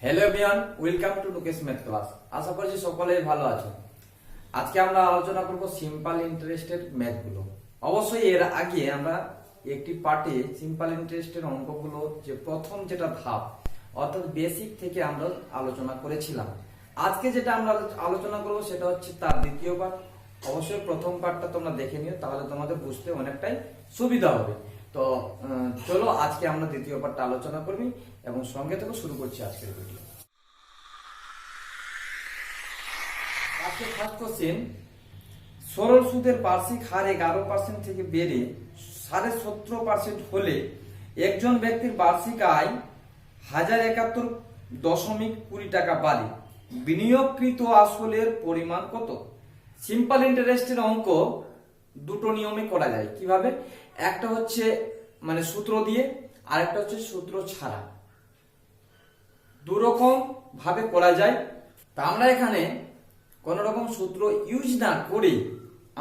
Hello everyone, welcome to Nukesh math class. আশা করছি সকলেই ভালো আছো। আজকে আমরা আলোচনা করব সিম্পল ইন্টারেস্টের ম্যাথগুলো। অবশ্যই এর আগে আমরা একটি পার্টে সিম্পল ইন্টারেস্টের অঙ্কগুলো যে প্রথম যেটা ধাপ অর্থাৎ বেসিক থেকে আমরা আলোচনা করেছিলাম। আজকে যেটা আমরা আলোচনা করব সেটা হচ্ছে তার দ্বিতীয় পার্ট। অবশ্যই প্রথম পার্টটা তোমরা দেখে নিও, তাহলে তোমাদের বুঝতে অনেকটাই সুবিধা হবে। তো চলো আজকে আমরা দ্বিতীয় পার্টটা আলোচনা করবি এবং সঙ্গে থেকে শুরু করছি আজকের ভিডিও। আজকে ফার্স্ট কোশ্চেন, সরল সুদের বার্ষিক হার 11% থেকে বেড়ে 17.5% হলে একজন ব্যক্তির বার্ষিক আয় 1071.20 টাকা বাড়ে। বিনিয়োগকৃত আসলের পরিমাণ কত? সিম্পল ইন্টারেস্টের অঙ্ক দুটো নিয়মে করা যায়। কিভাবে? একটা হচ্ছে মানে সূত্র দিয়ে, আর একটা হচ্ছে সূত্র ছাড়া। দুরকম ভাবে করা যায়। তা আমরা এখানে কোন রকম সূত্র ইউজ না করে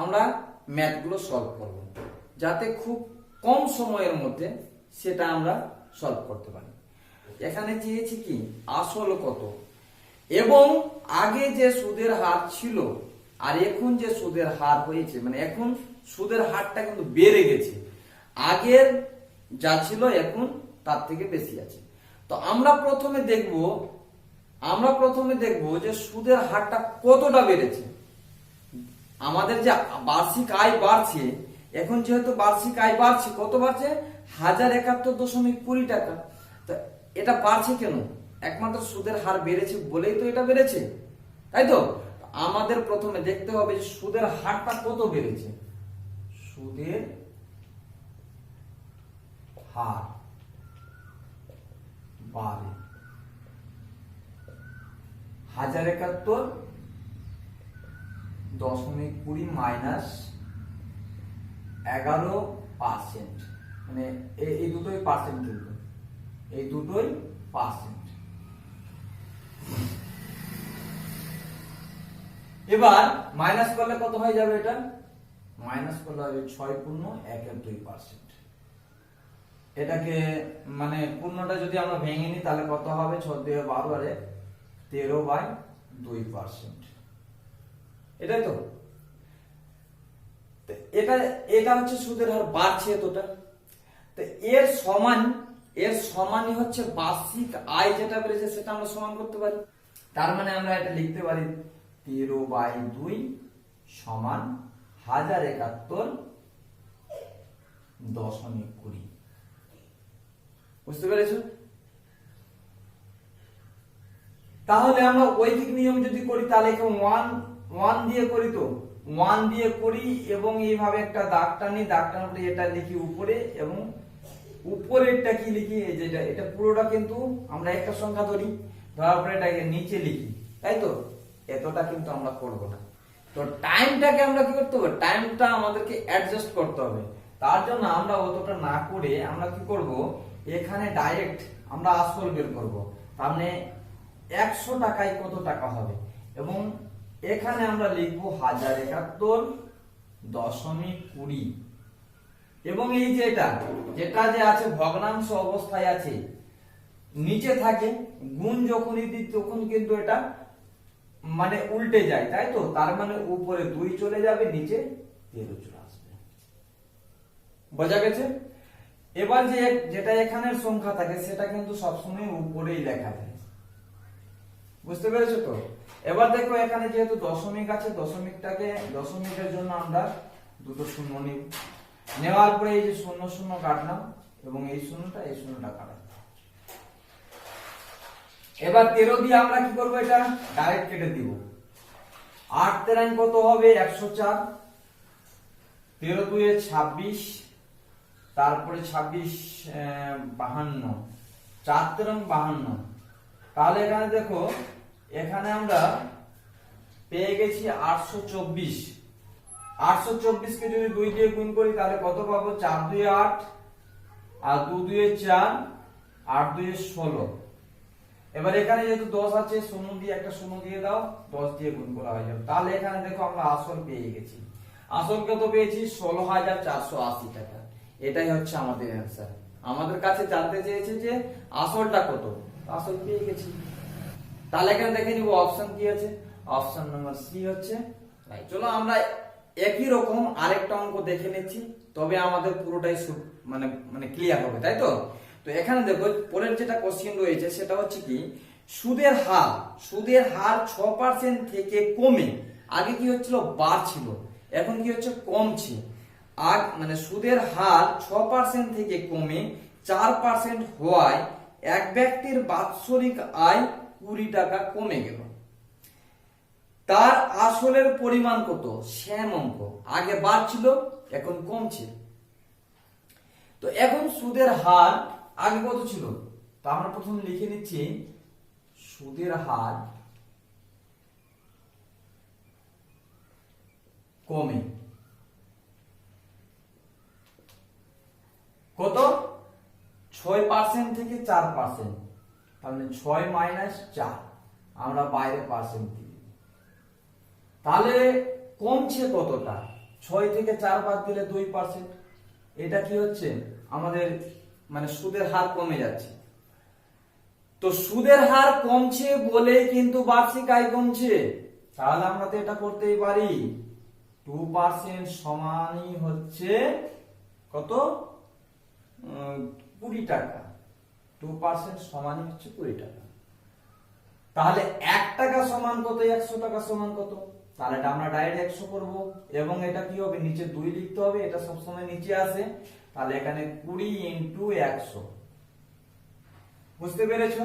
আমরা ম্যাথগুলো সলভ করব, যাতে খুব কম সময়ের মধ্যে সেটা আমরা সলভ করতে পারি। এখানে চেয়েছি কি আসল কত এবং আগে যে সুদের হার ছিল আর এখন যে সুদের হার হয়েছে, মানে এখন সুদের হারটা কিন্তু বেড়ে গেছে। আগের যা ছিল এখন তার থেকে বেশি আছে। তো আমরা প্রথমে দেখব যে সুদের হারটা কতটা বেড়েছে। আমাদের যে বার্ষিক আয় বাড়ছে, এখন যেহেতু বার্ষিক আয় বাড়ছে, কত বাড়ছে? 1071.20 টাকা। তো এটা বাড়ছে কেন? একমাত্র সুদের হার বেড়েছে বলেই তো এটা বেড়েছে, তাই তো? আমাদের প্রথমে দেখতে হবে যে সুদের হারটা কত বেড়েছে। সুদের হার বাড়ে 1071.20 মাইনাস 11%, মানে এই দুটোই পার্সেন্ট, কিন্তু এই দুটোই পার্সেন্ট। এবার মাইনাস করলে কত হয়ে যাবে? এটা মাইনাস করলে হবে 6.12%। এটাকে মানে পূর্ণটা যদি আমরা ভেঙে নিই তাহলে কত হবে? 6×2=12 আর 13/2%। এটাই তো। এটা হচ্ছে সুদের হার বাড়ছে এতটা। তো এর সমানই হচ্ছে বার্ষিক আয় যেটা বেড়েছে সেটা আমরা সমান করতে পারি। তার মানে আমরা এটা লিখতে পারি 13/2 সমান 1071.20। বুঝতে পেরেছো? তাহলে আমরা ঐকিক নিয়ম যদি করি তাহলে ওয়ান দিয়ে করি, তো 1 দিয়ে করি এবং এইভাবে একটা দাগ টানি, দাগ টানলে এটা লিখি উপরে এবং উপরেরটা কি লিখি? যেটা এটা পুরোটা কিন্তু আমরা একটা সংখ্যা ধরি, ধরার পরে এটাকে নিচে লিখি, তাই তো? এতটা কিন্তু আমরা করব না। তো টাইমটাকে আমরা কি করতে হবে? টাইমটা আমাদেরকে অ্যাডজাস্ট করতে হবে। তার জন্য আমরা অতটা না করে আমরা কি করব? এখানে ডাইরেক্ট আমরা আসল বের করব। তার মানে 100 টাকায় কত টাকা হবে এবং এখানে আমরা লিখব 1071.20 এবং এই যেটা যে আছে ভগ্নাংশ অবস্থায় আছে, নিচে থাকে, গুণ যখনই দিই তখন কিন্তু এটা মানে উল্টে যায়, তাই তো? তার মানে উপরে 2 চলে যাবে, নিচে 13 চলে আসবে। বোঝা গেছে? এবার যেটা এখানের সংখ্যা থাকে সেটা কিন্তু সবসময় উপরেই লেখা থাকে। বুঝতে পেরেছো তো? এবার দেখো এখানে যেহেতু দশমিক আছে, দশমিকের জন্য আমরা দুটো শূন্য নিব। নেওয়ার পরে এই যে 0 0 কাটলাম এবং এই শূন্যটা কাটলাম। এবার 13 দিয়ে আমরা কি করব? এটা ডাইরেক্ট কেটে দিব। 8 তেরাং কত হবে? 104। 13 2 26, তারপরে 26 52, 4 তেরাং 52। তাহলে এখানে দেখো, এখানে আমরা পেয়ে গেছি 824। 824 কে যদি 2 দিয়ে গুণ করি তাহলে কত পাবো? 4 2 8 আর 2 2 4, 8 2 16। এবার এখানে যেহেতু 10 আছে, 0 দিয়ে একটা 0 দিয়ে দাও, 10 দিয়ে গুণ করা হয়ে যাবে। তাহলে এখানে দেখো আমরা আসল পেয়ে গেছি। আসল কত পেয়েছি? 16,480 টাকা। এটাই হচ্ছে আমাদের অ্যানসার। আমাদের কাছে জানতে চেয়েছে যে আসলটা কত, আসল পেয়ে গেছি। তাহলে এখানে দেখে নিব অপশন কি আছে, অপশন নাম্বার সি হচ্ছে রাইট। চলো আমরা একই রকম আরেকটা অঙ্ক দেখে নিচ্ছি, তবে আমাদের পুরোটাই মানে মানে ক্লিয়ার হবে, তাই তো। তো এখানে দেখো পরের যেটা কোশ্চেন রয়েছে সেটা হচ্ছে কি, সুদের হার 6% থেকে কমে, আগে কি হচ্ছিল বাড়ছিল, এখন কি হচ্ছে কমছে। আর মানে সুদের হার 6% থেকে কমে 4% হওয়ায় এক ব্যক্তির বাৎসরিক আয় 20 টাকা কমে গেল। তার আসলের পরিমাণ কত? সেম অঙ্ক, আগে বাড়ছিল এখন কমছে। তো এখন সুদের হার আগে কত ছিল, তো আমরা প্রথমে লিখে নিচ্ছি সুদের হার কমে কত, 6% থেকে 4%, তাহলে 6 মাইনাস 4, আমরা বাইরে পার্সেন্ট দিই, তাহলে কমছে কতটা, 6 থেকে 4 বাদ দিলে 2%। এটা কি হচ্ছে আমাদের মানে সুদের হার কমে যাচ্ছে। তো সুদের হার কমছে বলে কিন্তু বার্ষিক আয় কমছে, তাহলে আমরা তো এটা করতেই পারি 2% সমানই হচ্ছে কত, 20 টাকা। 2% সমানই হচ্ছে 20 টাকা। তাহলে 1 টাকা সমান কত, 100 টাকা সমান কত, তাহলে এটা আমরা ডাইরেক্ট 100 করব, এবং এটা কি হবে নিচে 2 লিখতে হবে, এটা সবসময় নিচে আসে, তাহলে এখানে 20 ইন্টু 100, বুঝতে পেরেছো।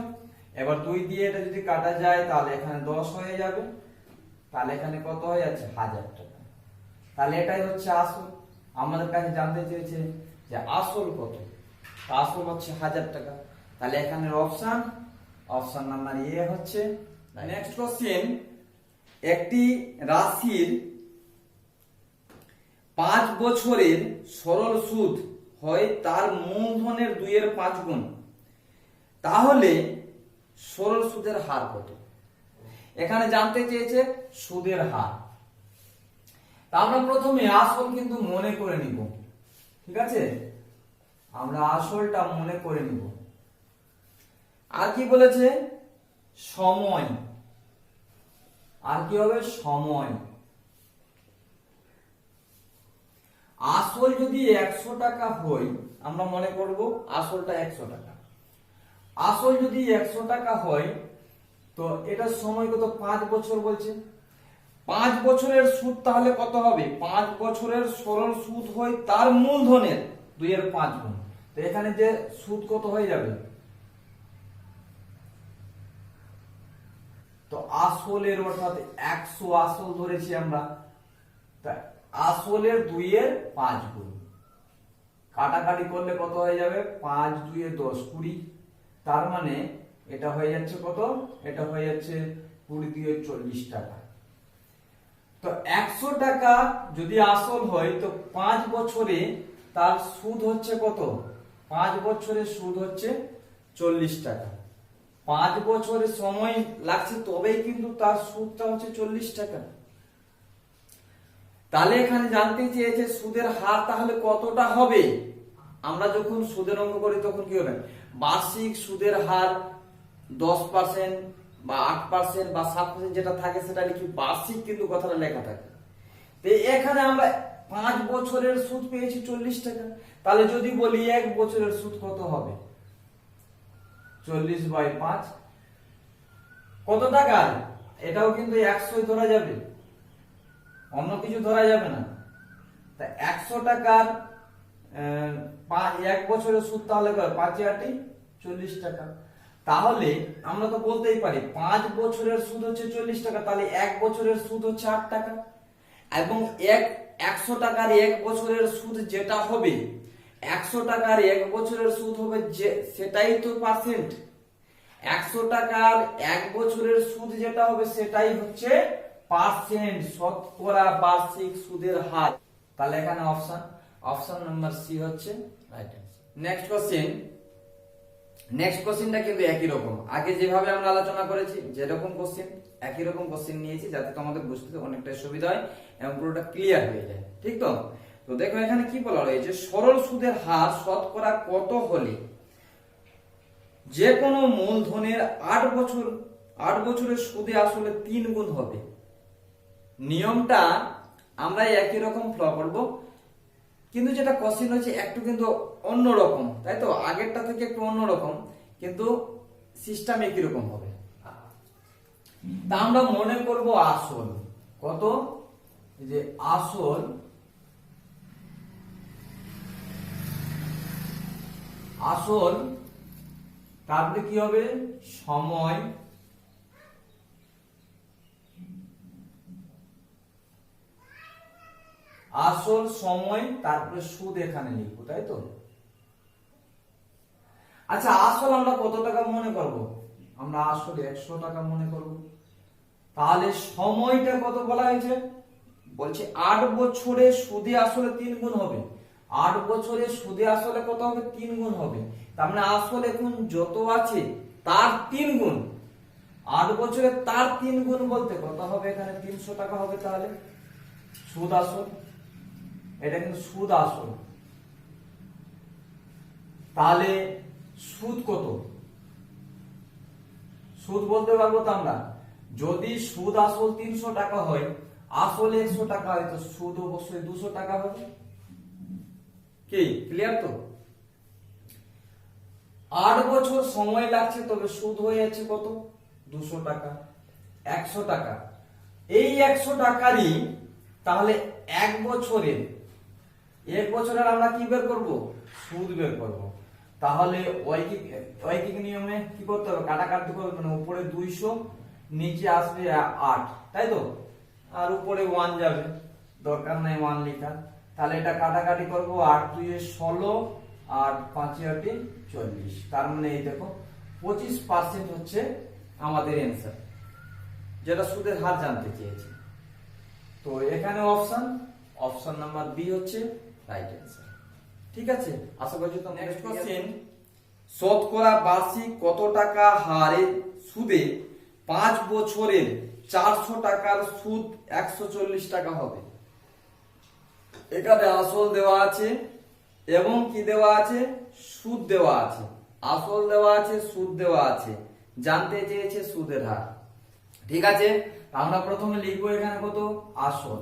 এবার 2 দিয়ে এটা যদি কাটা যায় তাহলে এখানে 10 হয়ে যাবে, তাহলে এখানে কত হয়ে যাচ্ছে 1000 টাকা। তাহলে এটাই হচ্ছে আসল। আমাদের কাছে জানতে চেয়েছে যে আসল কত, আসল হচ্ছে 1000 টাকা। তাহলে এখানে অপশন নাম্বার এ হচ্ছে। নেক্সট কোশ্চেন, একটি রাশির 5 বছরের সরল সুদ হয় তার মূলধনের 2/5 গুণ, তাহলে সরল সুদের হার কত? এখানে জানতে চেয়েছে সুদের হার। তা আমরা প্রথমে আসল কিন্তু মনে করে নিব, ঠিক আছে, আমরা আসলটা মনে করে নিব। আর কি বলেছে, সময়, আর কি হবে সময়। আসল যদি 100 টাকা হয়, আমরা মনে করব আসলটা 100 টাকা। আসল যদি 100 টাকা হয়, তো এটা সময় কত, 5 বছর বলছে। 5 বছরের সুদ তাহলে কত হবে, 5 বছরের সরল সুদ হয় তার মূলধনের 2/5 গুণ। তো এখানে যে সুদ কত হয়ে যাবে, তো আসলের অর্থাৎ 100 আসল ধরেছি আমরা, আসলের 2/5 গুণ, কাটাকাটি করলে কত হয়ে যাবে, 5 2 10 20, তার মানে এটা হয়ে যাচ্ছে কত, এটা হয়ে যাচ্ছে 20 দিয়ে 40 টাকা। তো 100 টাকা যদি আসল হয়, তো 5 বছরে তার সুদ হচ্ছে কত, 5 বছরের সুদ হচ্ছে 40 টাকা। 5 বছরের সময় লাগছে তবেই কিন্তু তার সুদটা হচ্ছে 40 টাকা। তাহলে এখানে জানতে চেয়েছে সুদের হার তাহলে কতটা হবে। আমরা যখন সুদের অঙ্ক করি তখন কি হবে, বার্ষিক সুদের হার 10% বা 8% বা 7% যেটা থাকে সেটা লিখি, বার্ষিক কিন্তু কথাটা লেখা থাকে। তো এখানে আমরা 5 বছরের সুদ পেয়েছি 40 টাকা, তাহলে যদি বলি 1 বছরের সুদ কত হবে, 40/5 কত টাকা, এটাও কিন্তু 100 ধরা যাবে, অন্য কিছু ধরা যাবে না। তা 100 টাকার 1 বছরের সুদ তাহলে 5 8 40 টাকা। তাহলে আমরা তো বলতেই পারি 5 বছরের সুদ হচ্ছে 40 টাকা, তাহলে 1 বছরের সুদ হচ্ছে 8 টাকা, এবং 100 টাকার 1 বছরের সুদ যেটা হবে, 100 টাকার 1 বছরের সুদ হবে যে সেটাই তো পার্সেন্ট। 100 টাকার 1 বছরের সুদ যেটা হবে সেটাই হচ্ছে পার্সেন্ট, শতকরা বার্ষিক সুদের হার। তাহলে এখানে অপশন নাম্বার সি হচ্ছে রাইট অ্যান্সার। নেক্সট কোশ্চেনটা কিন্তু একই রকম, আগে যেভাবে আমরা আলোচনা করেছি যেরকম কোশ্চেন, একই রকম কোশ্চেন নিয়েছি যাতে তোমাদের বুঝতে অনেকটা সুবিধা হয় এবং পুরোটা ক্লিয়ার হয়ে যায়, ঠিক তো। তো দেখো এখানে কি বলা রয়েছে, সরল সুদের হার শতকরা কত হলে যে কোনো মূলধনের 8 বছরের সুদে আসলে 3 গুণ হবে। নিয়মটা আমরা একই রকম ফলো করব, কিন্তু যেটা কোশ্চেন হচ্ছে একটু কিন্তু অন্যরকম, তাই তো আগেরটা থেকে একটু অন্যরকম, কিন্তু সিস্টেম একই রকম হবে। তা আমরা মনে করব আসল কত, যে আসল আসল তারপরে কি হবে সময়, আসল সময় তারপরে সুদ এখানে লিখবো, তাই তো। আচ্ছা আসল আমরা কত টাকা মনে করব, আমরা আসলে 100 টাকা মনে করব। তাহলে সময়টা কত বলা হয়েছে, বলছে 8 বছরে সুদে আসলে 3 গুণ হবে। 8 বছরে সুদে আসলে কত হবে, 3 গুণ হবে। তার মানে আসল এখন যত আছে তার 3 গুণ। 8 বছরে তার 3 গুণ বলতে কত হবে, এখানে 300 টাকা হবে। তাহলে সুদ আসল, এটা কিন্তু সুদ আসল। তাহলে সুদ কত, সুদ বলতে পারবো তো আমরা, যদি সুদ আসল 300 টাকা হয়, আসলে 100 টাকা হয়, তো সুদ অবশ্যই 200 টাকা হবে। কি ক্লিয়ার তো। 8 বছর সময় লাগছে, তবে সুদ হয়ে যাচ্ছে কত, 200 টাকা, 100 টাকা। এই 100 টাকারই তাহলে 1 বছরের আমরা কি বের করব, সুদ বের করব। তাহলে ঐকিক নিয়মে কি করতে হবে, কাটাকাটি করবে, মানে উপরে 200 নিচে আসবে 8, তাই তো, আর উপরে 1 যাবে, দরকার নাই 1 লেখা। তাহলে এটা কাটাকাটি করব, 8 2 16 আর 5 8 40। তার মানে এই দেখো 25% হচ্ছে আমাদের অ্যানসার, যেটা সুদের হার জানতে চেয়েছে। তো এখানে অপশন নাম্বার বি হচ্ছে রাইট অ্যানসার। ঠিক আছে, আশা করছি তোমরা। নেক্সট কোশ্চেন, শতকরা বার্ষিক কত টাকা হারে সুদে 5 বছরের 400 টাকার সুদ 140 টাকা হবে। এখানে আসল দেওয়া আছে এবং কি দেওয়া আছে, সুদ দেওয়া আছে। আসল দেওয়া আছে, সুদ দেওয়া আছে, জানতে চেয়েছে সুদের হার। ঠিক আছে, আমরা প্রথমে লিখবো এখানে কত, আসল,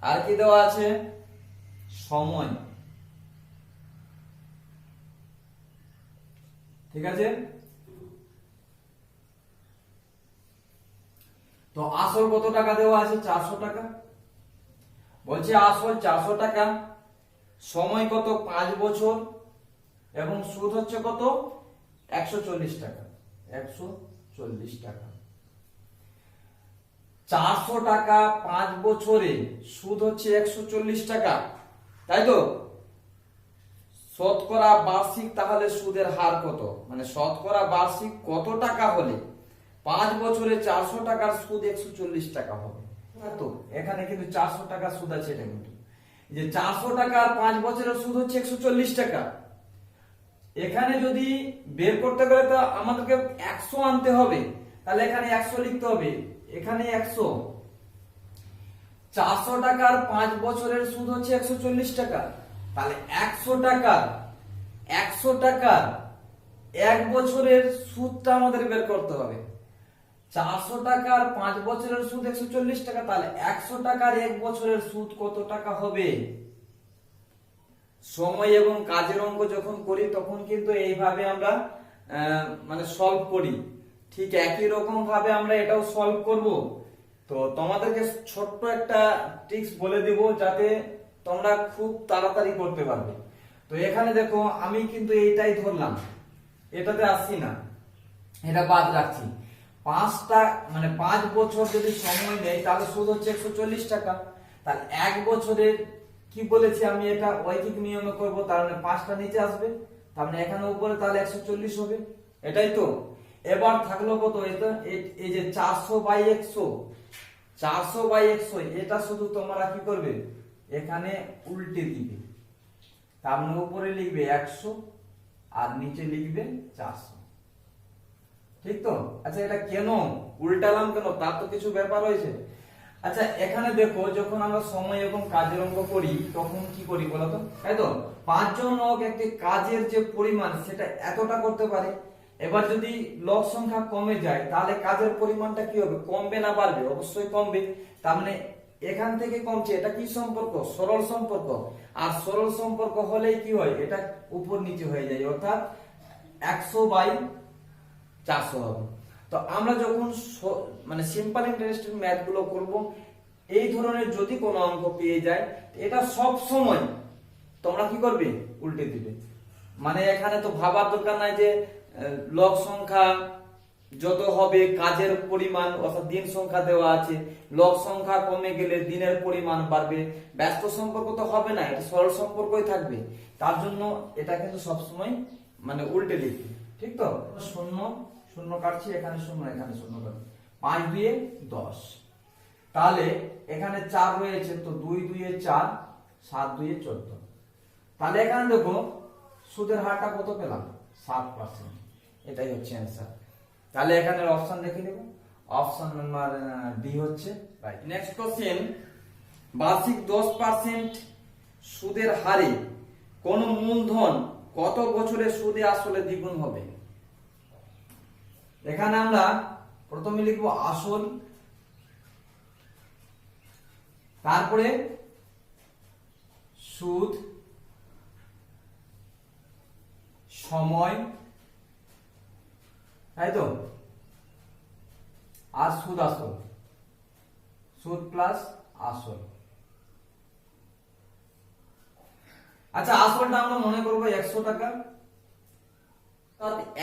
আর কি দেওয়া আছে, সময়। ঠিক আছে, তো আসল কত টাকা দেওয়া আছে, 400 টাকা। বলছে আসল 400 টাকা, সময় কত 5 বছর, এবং সুদ হচ্ছে কত 140 টাকা। 140 টাকা, 400 টাকা 5 বছরে সুদ হচ্ছে 140 টাকা, তাই তো। শতকরা বার্ষিক তাহলে সুদের হার কত, মানে শতকরা বার্ষিক কত টাকা হলে 5 বছরে 400 টাকার সুদ 140 টাকা হবে। তো এখানে কিন্তু 400 টাকা সুদ আছে, এটা কিন্তু যে 400 টাকার 5 বছরের সুদ হচ্ছে 140 টাকা। এখানে যদি বের করতে গেলে তো আমাদেরকে 100 আনতে হবে, তাহলে এখানে 100 লিখতে হবে, এখানে 100। 400 টাকার 5 বছরের সুদ হচ্ছে 140 টাকা, তাহলে 100 টাকার 1 বছরের সুদটা আমাদের বের করতে হবে। 400 টাকার 5 বছরের সুদ 140 টাকা, তাহলে 100 টাকার 1 বছরের সুদ কত টাকা হবে। সময় এবং কাজের অঙ্ক যখন করি তখন কিন্তু এইভাবে আমরা মানে সলভ করি, ঠিক একই রকম ভাবে আমরা এটাও সলভ করব। তো তোমাদেরকে ছোট্ট একটা ট্রিক্স বলে দিব, যাতে তোমরা খুব তাড়াতাড়ি করতে পারবে। তো এখানে দেখো আমি কিন্তু এইটাই ধরলাম, এটাতে আসছি না, এটা বাদ রাখছি। 5 বছর যদি সময় নেই তাহলে সুদ হচ্ছে 140 টাকা। তাহলে 1 বছরের কি বলেছি আমি, এটা ঐকিক নিয়মে করব, তার মানে 5টা নিচে আসবে, তার মানে এখানে উপরে তাহলে 140 হবে, এটাই তো। এবার থাকলো কত, এটা এই যে 400/100, 400/100, এটা শুধু তোমরা কি করবে, এখানে উল্টে দিবে, তার মানে উপরে লিখবে 100 আর নিচে লিখবে 400। ঠিক তো। আচ্ছা এটা কেন উল্টালাম, কেন, তার তো কিছু ব্যাপার হয়েছে। আচ্ছা এখানে দেখো, যখন আমরা সময় এবং কাজের অঙ্ক করি তখন কি করি বলতো, তাই তো 5 জন লোক একটি কাজের যে পরিমাণ সেটা এতটা করতে পারে। এবার যদি লোক সংখ্যা কমে যায় তাহলে কাজের পরিমাণটা কি হবে, কমবে না বাড়বে? অবশ্যই কমবে। তার মানে এখান থেকে কমছে, এটা কি সম্পর্ক, সরল সম্পর্ক। আর সরল সম্পর্ক হলেই কি হয়, এটা উপর নিচে হয়ে যায়, অর্থাৎ 100/400 হবে। তো আমরা যখন মানে সিম্পল ইন্টারেস্টেড ম্যাথ গুলো করব, এই ধরনের যদি কোনো অঙ্ক পেয়ে যায়, এটা সব সময় তোমরা কি করবে, উল্টে দিবে। মানে এখানে তো ভাবার দরকার নাই যে লব সংখ্যা যত হবে কাজের পরিমাণ অর্থাৎ দিন সংখ্যা দেওয়া আছে, লব সংখ্যা কমে গেলে দিনের পরিমাণ বাড়বে, ব্যস্ত সম্পর্ক তো হবে না, এটা সরল সম্পর্কই থাকবে। তার জন্য এটা কিন্তু সবসময় মানে উল্টে লিখবে, ঠিক তো? শূন্য শূন্য কাটছি, এখানে শূন্য এখানে শূন্য কাটছি, 5 2 10। তাহলে এখানে 4 রয়েছে, তো 2 2 4, 7 2 14। তাহলে এখানে দেখো সুদের হারটা কত পেলাম, 7%। এটাই হচ্ছে অ্যান্সার। তাহলে এখানে অপশন দেখে নেব, অপশন নাম্বার ডি হচ্ছে রাইট। নেক্সট কোশ্চেন, বার্ষিক 10% সুদের হারে কোন মূলধন কত বছরে সুদে আসলে দ্বিগুণ হবে? এখানে আমরা প্রথমে লিখবো আসল, তারপরে সুদ, সময়, তাই তো, আর সুদ আসল, সুদ প্লাস আসল। আচ্ছা আসলটা আমরা মনে করবো 100 টাকা,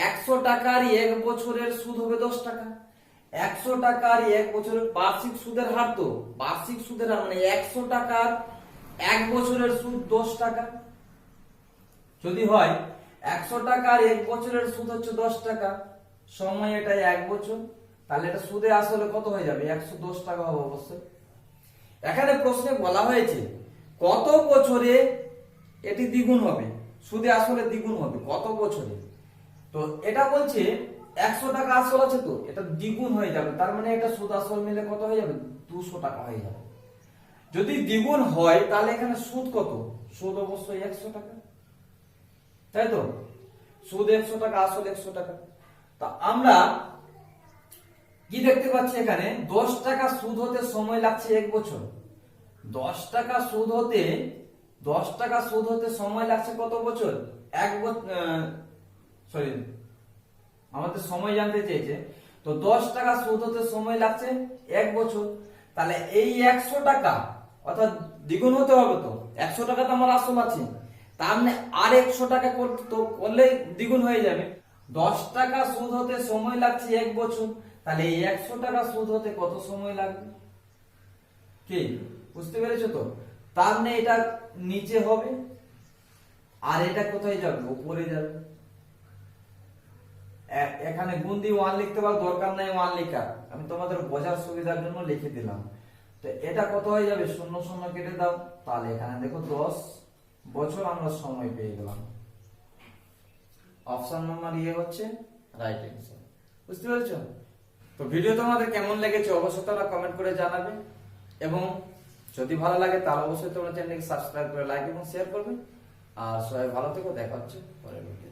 100 টাকার 1 বছরের সুদ হবে 10 টাকা। 100 টাকার 1 বছরের বার্ষিক সুদের হার, তো বার্ষিক সুদের হার মানে 100 টাকার 1 বছরের সুদ 10 টাকা। যদি হয় 100 টাকার 1 বছরের সুদ হচ্ছে 10 টাকা, সময় এটা 1 বছর, তাহলে এটা সুদে আসলে কত হয়ে যাবে, 110 টাকা হবে অবশ্যই। এখানে প্রশ্নে বলা হয়েছে কত বছরে এটি দ্বিগুণ হবে, সুদে আসলে দ্বিগুণ হবে কত বছরে। তো এটা বলছে 100 টাকা আসল আছে, তো এটা দ্বিগুণ হয়ে যাবে, তার মানে এটা সুদ আসল মিলে কত হয়ে যাবে, 200 টাকা হয়ে যাবে। যদি দ্বিগুণ হয় তাহলে এখানে সুদ কত, সুদ অবশ্যই 100 টাকা, তাই তো, সুদ 100 টাকা, আসল 100 টাকা। তা আমরা কি দেখতে পাচ্ছি, এখানে 10 টাকা সুদ হতে সময় লাগছে 1 বছর। 10 টাকা সুদ হতে, 10 টাকা সুদ হতে সময় লাগছে কত বছর, 1 বছর, সরি আমাদের সময় জানতে চেয়েছে। তো 10 টাকা সুদ হতে সময় লাগছে 1 বছর। তাহলে এই 100 টাকা অর্থাৎ দ্বিগুণ হতে হবে, তো 100 টাকা তো আমার আসল আছে, তার মানে আর 100 টাকা করলে দ্বিগুণ হয়ে যাবে। 10 টাকা সুদ হতে সময় লাগছে 1 বছর, তাহলে এই 100 টাকা সুদ হতে কত সময় লাগবে, কি বুঝতে পেরেছো? তো তার মানে এটা নিচে হবে আর এটা কোথায় যাবে, উপরে যাবে। এখানে গুণ দিয়ে 1 লিখতে পারো, দরকার নাই 1 লেখা, আমি তোমাদের বোঝার সুবিধার জন্য লিখে দিলাম। তো এটা কত হয়ে যাবে, 0 0 কেটে দাও, তাহলে এখানে দেখো 10 বছর আমরা সময় পেয়ে গেলাম। অপশন নাম্বার ইয়ে হচ্ছে রাইট অ্যান্সার, বুঝতে পেরেছো? তো ভিডিও তোমাদের কেমন লেগেছে অবশ্যই তোমরা কমেন্ট করে জানাবে, এবং যদি ভালো লাগে তাহলে অবশ্যই তোমরা চ্যানেলকে সাবস্ক্রাইব করে লাইক এবং শেয়ার করবে। আর সবাই ভালো থেকো, দেখা হচ্ছে পরের ভিডিও।